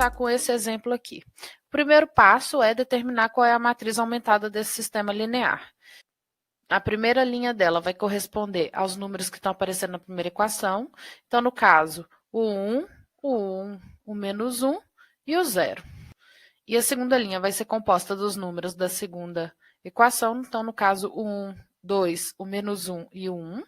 começar com esse exemplo aqui. O primeiro passo é determinar qual é a matriz aumentada desse sistema linear. A primeira linha dela vai corresponder aos números que estão aparecendo na primeira equação. Então, no caso, o 1, o menos 1 e o 0. E a segunda linha vai ser composta dos números da segunda equação. Então, no caso, o 1, 2, o menos 1 e o 1.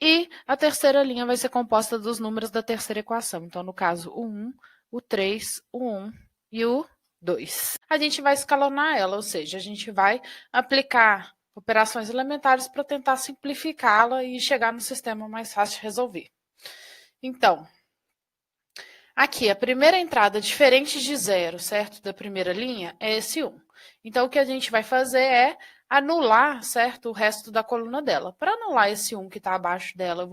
E a terceira linha vai ser composta dos números da terceira equação. Então, no caso, o 1, o 3, o 1 e o 2. A gente vai escalonar ela, ou seja, a gente vai aplicar operações elementares para tentar simplificá-la e chegar no sistema mais fácil de resolver. Então, aqui, a primeira entrada diferente de 0, certo? Da primeira linha é esse 1. Então, o que a gente vai fazer é anular, certo? O resto da coluna dela. Para anular esse 1 que está abaixo dela,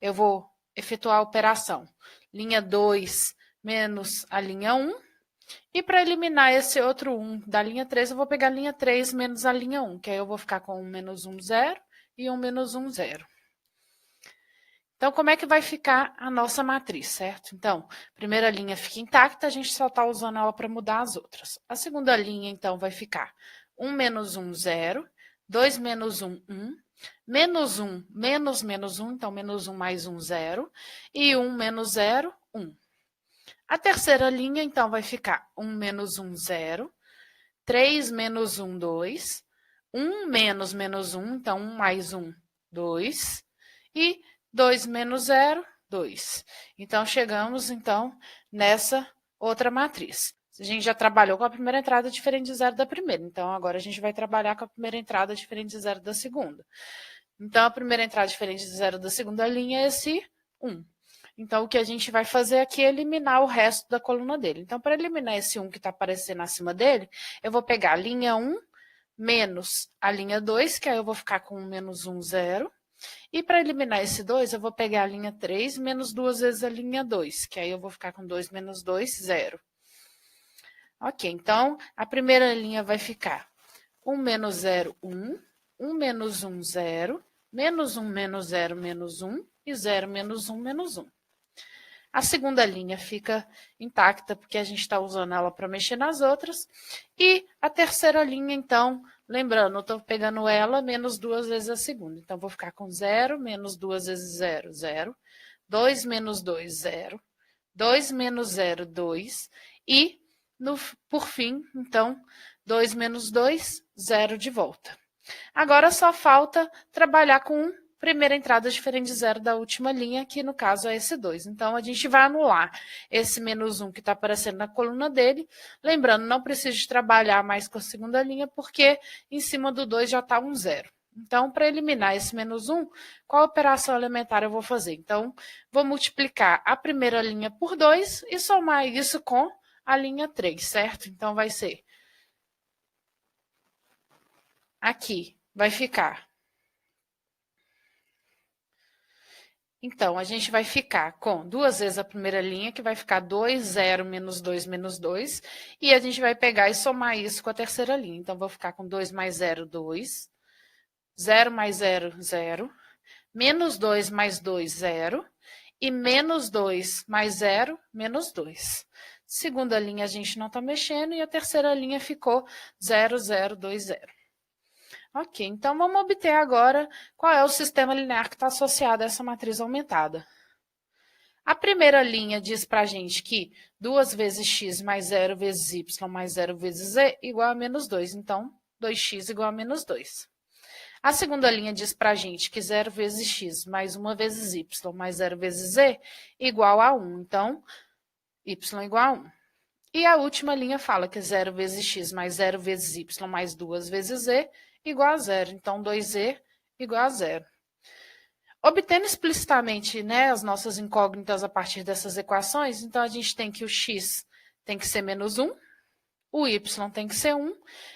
eu vou efetuar a operação linha 2 menos a linha 1. E para eliminar esse outro 1 da linha 3, eu vou pegar a linha 3 menos a linha 1, que aí eu vou ficar com um menos 1, 0 e um menos 1, 0. Então, como é que vai ficar a nossa matriz, certo? Então, a primeira linha fica intacta, a gente só está usando ela para mudar as outras. A segunda linha, então, vai ficar 1 menos 1, 0, 2 menos 1, 1, menos 1 menos menos 1, então menos 1 mais 1, 0, e 1 menos 0, 1. A terceira linha, então, vai ficar 1 menos 1, 0, 3 menos 1, 2, 1 menos menos 1, então 1 mais 1, 2, e 2 menos 0, 2. Então, chegamos, então, nessa outra matriz. A gente já trabalhou com a primeira entrada diferente de 0 da primeira. Então, agora a gente vai trabalhar com a primeira entrada diferente de 0 da segunda. Então, a primeira entrada diferente de 0 da segunda linha é esse 1. Então, o que a gente vai fazer aqui é eliminar o resto da coluna dele. Então, para eliminar esse 1 que está aparecendo acima dele, eu vou pegar a linha 1 menos a linha 2, que aí eu vou ficar com menos 1, 0. E para eliminar esse 2, eu vou pegar a linha 3 menos 2 vezes a linha 2, que aí eu vou ficar com 2 menos 2, 0. Ok, então a primeira linha vai ficar 1 menos 0, 1, 1 menos 1, 0, menos 1 menos 0, menos 1, e 0 menos 1, menos 1. A segunda linha fica intacta, porque a gente está usando ela para mexer nas outras. E a terceira linha, então, lembrando, eu estou pegando ela menos 2 vezes a segunda. Então, vou ficar com 0, menos 2 vezes 0, 0. 2 menos 2, 0. 2 menos 0, 2. E, por fim, então, 2 menos 2, 0 de volta. Agora só falta trabalhar com primeira entrada diferente de 0 da última linha, que no caso é esse 2. Então, a gente vai anular esse menos 1 que está aparecendo na coluna dele. Lembrando, não precisa de trabalhar mais com a segunda linha, porque em cima do 2 já está um 0. Então, para eliminar esse menos 1, qual operação elementar eu vou fazer? Então, vou multiplicar a primeira linha por 2 e somar isso com a linha 3, certo? Então, vai ser aqui, vai ficar. Então, a gente vai ficar com 2 vezes a primeira linha, que vai ficar 2, 0, menos 2, menos 2. E a gente vai pegar e somar isso com a terceira linha. Então, vou ficar com 2 mais 0, 2. 0 mais 0, 0. Menos 2 mais 2, 0. E menos 2 mais 0, menos 2. Segunda linha a gente não está mexendo e a terceira linha ficou 0, 0, 2, 0. Ok, então vamos obter agora qual é o sistema linear que está associado a essa matriz aumentada. A primeira linha diz para a gente que 2 vezes x mais 0 vezes y mais 0 vezes z igual a menos 2. Então, 2x igual a menos 2. A segunda linha diz para a gente que 0 vezes x mais 1 vezes y mais 0 vezes z igual a 1. Então, y igual a 1. E a última linha fala que 0 vezes x mais 0 vezes y mais 2 vezes z igual a 0. Então, 2z igual a 0. Obtendo explicitamente, né, as nossas incógnitas a partir dessas equações, então a gente tem que o x tem que ser menos 1, o y tem que ser 1,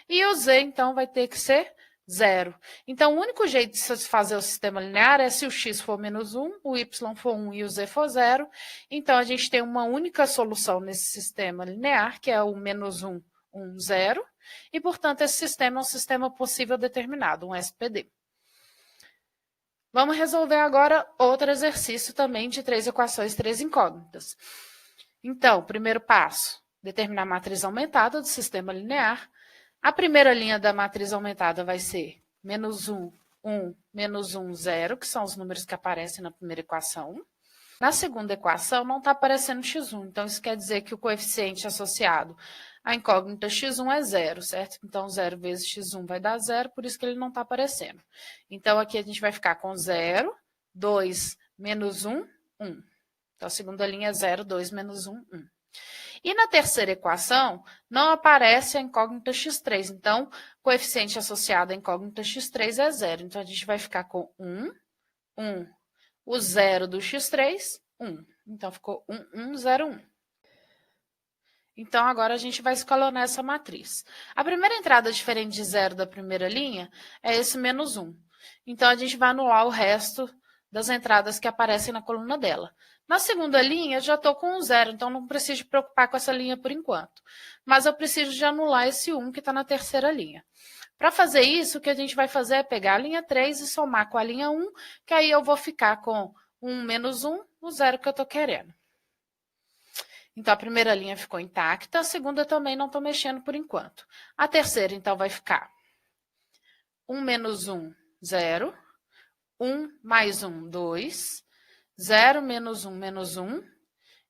e o z, então, vai ter que ser 0. Então, o único jeito de se fazer o sistema linear é se o x for menos 1, o y for 1 e o z for 0. Então, a gente tem uma única solução nesse sistema linear, que é o menos 1, 1, 0. E, portanto, esse sistema é um sistema possível determinado, um SPD. Vamos resolver agora outro exercício também de 3 equações, 3 incógnitas. Então, primeiro passo, determinar a matriz aumentada do sistema linear. A primeira linha da matriz aumentada vai ser menos 1, 1, menos 1, 0, que são os números que aparecem na primeira equação. Na segunda equação não está aparecendo x1, então isso quer dizer que o coeficiente associado à incógnita x1 é 0, certo? Então 0 vezes x1 vai dar 0, por isso que ele não está aparecendo. Então aqui a gente vai ficar com 0, 2, menos 1, 1. Então a segunda linha é 0, 2, menos 1, 1. E na terceira equação, não aparece a incógnita x3. Então, o coeficiente associado à incógnita x3 é 0. Então, a gente vai ficar com 1, 1. O 0 do x3, 1. Então, ficou 1, 1, 0, 1. Então, agora a gente vai escalonar essa matriz. A primeira entrada diferente de 0 da primeira linha é esse menos 1. Então, a gente vai anular o resto das entradas que aparecem na coluna dela. Na segunda linha, já estou com um 0, então não preciso me preocupar com essa linha por enquanto. Mas eu preciso de anular esse 1 que está na terceira linha. Para fazer isso, o que a gente vai fazer é pegar a linha 3 e somar com a linha 1, que aí eu vou ficar com 1 menos 1, o 0 que eu estou querendo. Então, a primeira linha ficou intacta, a segunda também não estou mexendo por enquanto. A terceira, então, vai ficar 1 menos 1, 0. 1 mais 1, 2. 0 menos 1, menos 1.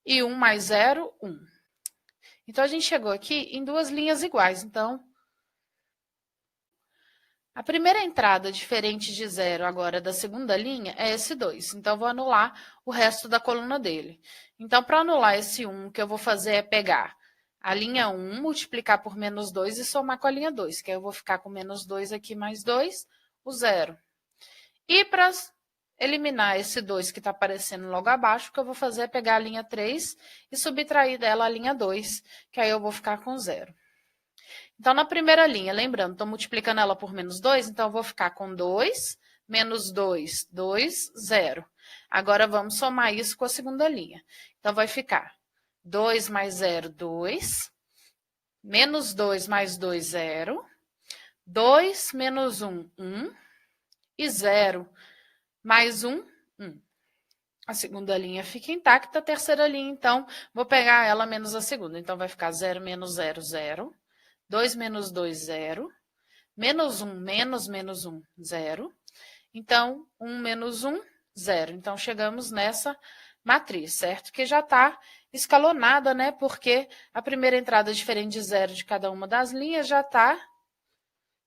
E 1 mais 0, 1. Então, a gente chegou aqui em duas linhas iguais. Então, a primeira entrada diferente de 0 agora da segunda linha é esse 2. Então, eu vou anular o resto da coluna dele. Então, para anular esse 1, o que eu vou fazer é pegar a linha 1, multiplicar por menos 2 e somar com a linha 2. Que aí eu vou ficar com menos 2 aqui mais 2, o 0. E para eliminar esse 2 que está aparecendo logo abaixo, o que eu vou fazer é pegar a linha 3 e subtrair dela a linha 2, que aí eu vou ficar com 0. Então, na primeira linha, lembrando, estou multiplicando ela por menos 2, então eu vou ficar com 2, menos 2, 2, 0. Agora, vamos somar isso com a segunda linha. Então, vai ficar 2 mais 0, 2, menos 2 mais 2, 0, 2 menos 1, 1, e 0 mais 1, 1. A segunda linha fica intacta, a terceira linha, então, vou pegar ela menos a segunda. Então, vai ficar 0 menos 0, 0. 2 menos 2, 0. Menos 1, menos 1, 0. Então, 1 menos 1, 0. Então, chegamos nessa matriz, certo? Que já está escalonada, né? Porque a primeira entrada diferente de 0 de cada uma das linhas já está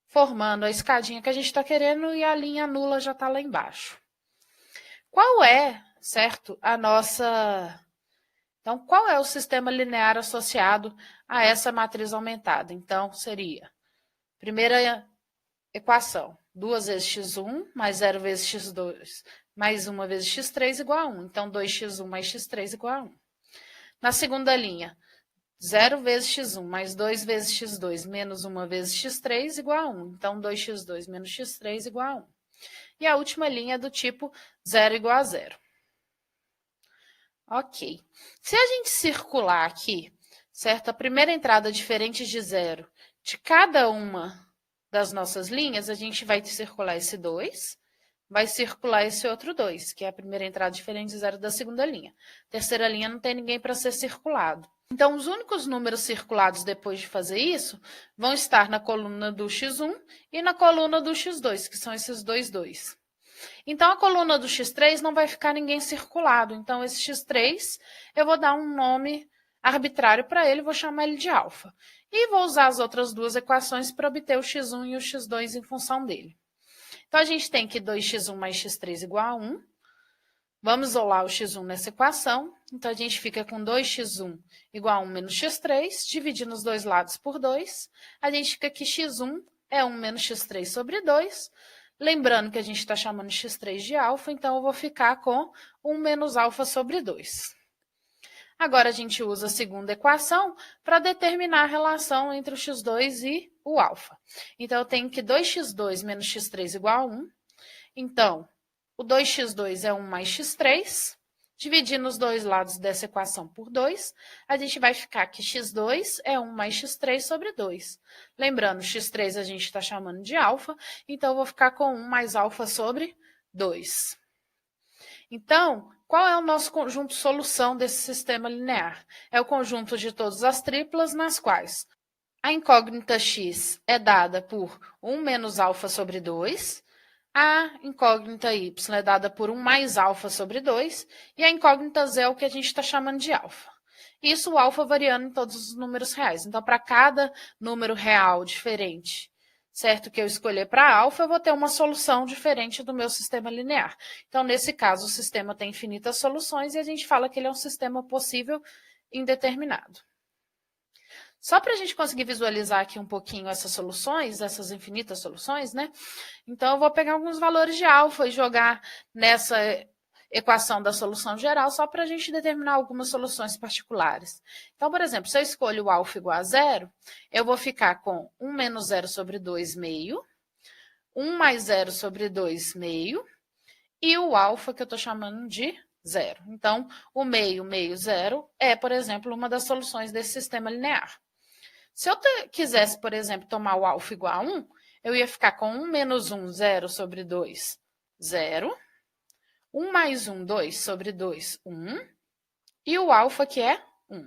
formando a escadinha que a gente está querendo e a linha nula já está lá embaixo. Qual é, certo, a nossa... Então, qual é o sistema linear associado a essa matriz aumentada? Então, seria, primeira equação, 2 vezes x1 mais 0 vezes x2 mais 1 vezes x3 igual a 1. Então, 2x1 mais x3 igual a 1. Na segunda linha, 0 vezes x1 mais 2 vezes x2 menos 1 vezes x3 igual a 1. Então, 2x2 menos x3 igual a 1. E a última linha é do tipo 0 igual a 0. Ok. Se a gente circular aqui, certo? A primeira entrada diferente de 0 de cada uma das nossas linhas, a gente vai circular esse 2, vai circular esse outro 2, que é a primeira entrada diferente de 0 da segunda linha. Terceira linha não tem ninguém para ser circulado. Então, os únicos números circulados depois de fazer isso vão estar na coluna do x1 e na coluna do x2, que são esses dois 2. Então, a coluna do x3 não vai ficar ninguém circulado. Então, esse x3, eu vou dar um nome arbitrário para ele, vou chamar ele de alfa. E vou usar as outras duas equações para obter o x1 e o x2 em função dele. Então, a gente tem que 2x1 mais x3 igual a 1. Vamos isolar o x1 nessa equação. Então, a gente fica com 2x1 igual a 1 menos x3, dividindo os dois lados por 2. A gente fica que x1 é 1 menos x3 sobre 2. Lembrando que a gente está chamando x3 de alfa, então eu vou ficar com 1 menos alfa sobre 2. Agora, a gente usa a segunda equação para determinar a relação entre o x2 e o alfa. Então, eu tenho que 2x2 menos x3 igual a 1. Então, o 2x2 é 1 mais x3. Dividindo os dois lados dessa equação por 2, a gente vai ficar que x2 é 1 mais x3 sobre 2. Lembrando, x3 a gente está chamando de alfa, então eu vou ficar com 1 mais alfa sobre 2. Então, qual é o nosso conjunto solução desse sistema linear? É o conjunto de todas as triplas nas quais a incógnita x é dada por 1 menos alfa sobre 2, a incógnita y é dada por 1 mais alfa sobre 2, e a incógnita z é o que a gente está chamando de alfa. Isso o alfa variando em todos os números reais. Então, para cada número real diferente, certo, que eu escolher para alfa, eu vou ter uma solução diferente do meu sistema linear. Então, nesse caso, o sistema tem infinitas soluções e a gente fala que ele é um sistema possível indeterminado. Só para a gente conseguir visualizar aqui um pouquinho essas soluções, essas infinitas soluções, né? Então, eu vou pegar alguns valores de alfa e jogar nessa equação da solução geral, só para a gente determinar algumas soluções particulares. Então, por exemplo, se eu escolho o alfa igual a zero, eu vou ficar com 1 menos 0 sobre 2 meio, 1 mais 0 sobre 2 meio, e o alfa que eu estou chamando de zero. Então, o meio, meio, zero é, por exemplo, uma das soluções desse sistema linear. Se eu quisesse, por exemplo, tomar o alfa igual a 1, eu ia ficar com 1 menos 1, 0 sobre 2, 0. 1 mais 1, 2 sobre 2, 1. E o alfa que é 1.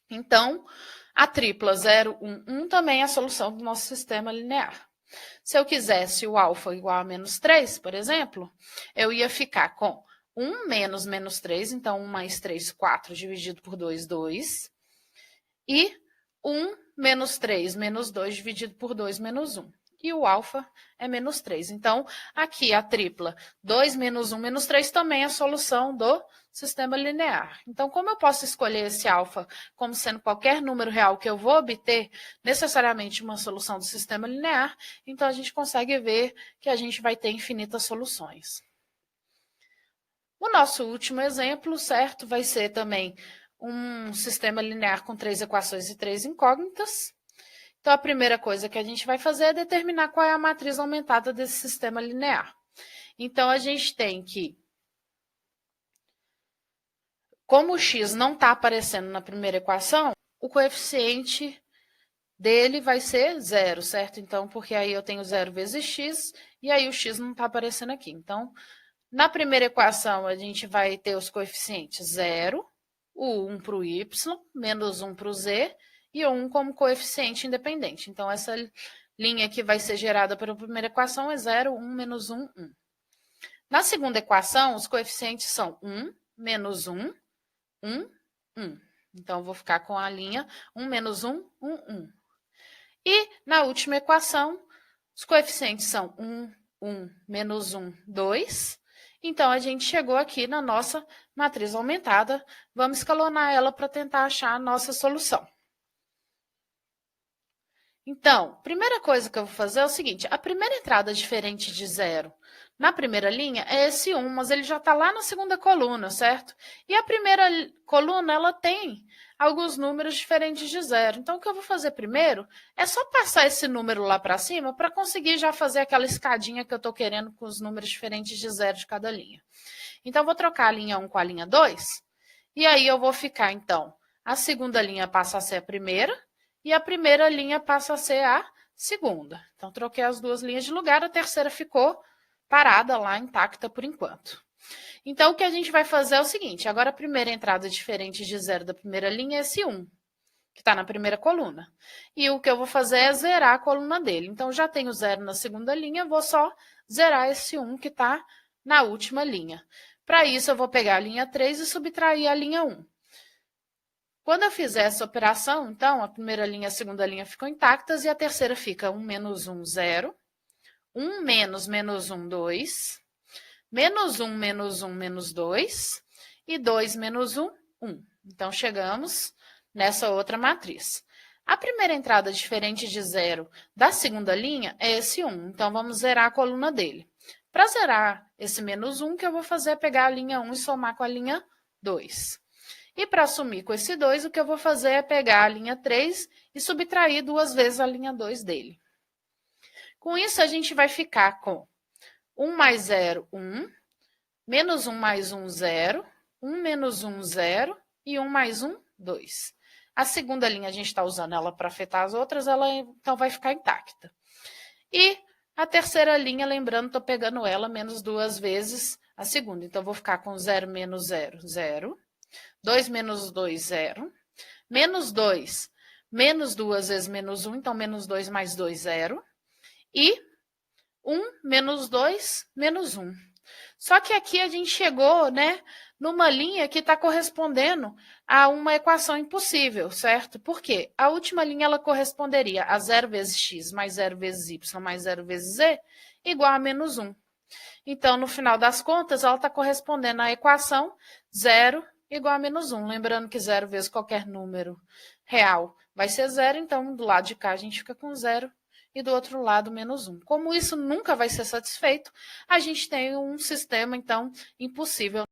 Então, a tripla 0, 1, 1 também é a solução do nosso sistema linear. Se eu quisesse o alfa igual a menos 3, por exemplo, eu ia ficar com 1 menos menos 3, então 1 mais 3, 4, dividido por 2, 2. E 1 menos 3 menos 2 dividido por 2 menos 1. E o alfa é menos 3. Então, aqui a tripla 2 menos 1 menos 3 também é a solução do sistema linear. Então, como eu posso escolher esse alfa como sendo qualquer número real que eu vou obter necessariamente uma solução do sistema linear, então a gente consegue ver que a gente vai ter infinitas soluções. O nosso último exemplo, certo, vai ser também um sistema linear com 3 equações e 3 incógnitas. Então, a primeira coisa que a gente vai fazer é determinar qual é a matriz aumentada desse sistema linear. Então, a gente tem que, como o x não está aparecendo na primeira equação, o coeficiente dele vai ser zero, certo? Então, porque aí eu tenho 0 vezes x, e aí o x não está aparecendo aqui. Então, na primeira equação, a gente vai ter os coeficientes 0, o 1 para o y, menos 1 para o z, e o 1 como coeficiente independente. Então, essa linha que vai ser gerada pela primeira equação é 0, 1, menos 1, 1. Na segunda equação, os coeficientes são 1, menos 1, 1, 1. Então, eu vou ficar com a linha 1, menos 1, 1, 1. E na última equação, os coeficientes são 1, 1, menos 1, 2. Então, a gente chegou aqui na nossa matriz aumentada. Vamos escalonar ela para tentar achar a nossa solução. Então, primeira coisa que eu vou fazer é o seguinte, a primeira entrada diferente de zero na primeira linha é esse 1, mas ele já está lá na segunda coluna, certo? E a primeira coluna, ela tem alguns números diferentes de zero. Então, o que eu vou fazer primeiro é só passar esse número lá para cima para conseguir já fazer aquela escadinha que eu estou querendo com os números diferentes de zero de cada linha. Então, eu vou trocar a linha 1 com a linha 2, e aí eu vou ficar, então, a segunda linha passa a ser a primeira, e a primeira linha passa a ser a segunda. Então, troquei as duas linhas de lugar, a terceira ficou parada lá, intacta por enquanto. Então, o que a gente vai fazer é o seguinte, agora a primeira entrada diferente de zero da primeira linha é esse 1, que está na primeira coluna. E o que eu vou fazer é zerar a coluna dele. Então, já tenho 0 na segunda linha, vou só zerar esse 1 que está na última linha. Para isso, eu vou pegar a linha 3 e subtrair a linha 1. Quando eu fizer essa operação, então, a primeira linha e a segunda linha ficam intactas e a terceira fica 1 menos 1, 0. 1 menos menos 1, 2. Menos 1, menos 1, menos 2. E 2 menos 1, 1. Então, chegamos nessa outra matriz. A primeira entrada diferente de 0 da segunda linha é esse 1. Então, vamos zerar a coluna dele. Para zerar esse menos 1, o que eu vou fazer é pegar a linha 1 e somar com a linha 2. E para assumir com esse 2, o que eu vou fazer é pegar a linha 3 e subtrair duas vezes a linha 2 dele. Com isso, a gente vai ficar com 1 mais 0, 1, menos 1 mais 1, 0, 1 menos 1, 0 e 1 mais 1, 2. A segunda linha, a gente está usando ela para afetar as outras, ela então vai ficar intacta. E a terceira linha, lembrando, estou pegando ela menos duas vezes a segunda. Então, vou ficar com 0 menos 0, 0. 2 menos 2, 0. Menos 2, menos 2 vezes menos 1, então menos 2 mais 2, 0. E 1 menos 2, menos 1. Só que aqui a gente chegou, né, numa linha que está correspondendo a uma equação impossível, certo? Por quê? A última linha ela corresponderia a 0 vezes x mais 0 vezes y mais 0 vezes z igual a menos 1. Então, no final das contas, ela está correspondendo à equação 0 igual a menos 1. Lembrando que 0 vezes qualquer número real vai ser 0, então do lado de cá a gente fica com 0 e do outro lado menos 1. Como isso nunca vai ser satisfeito, a gente tem um sistema, então, impossível.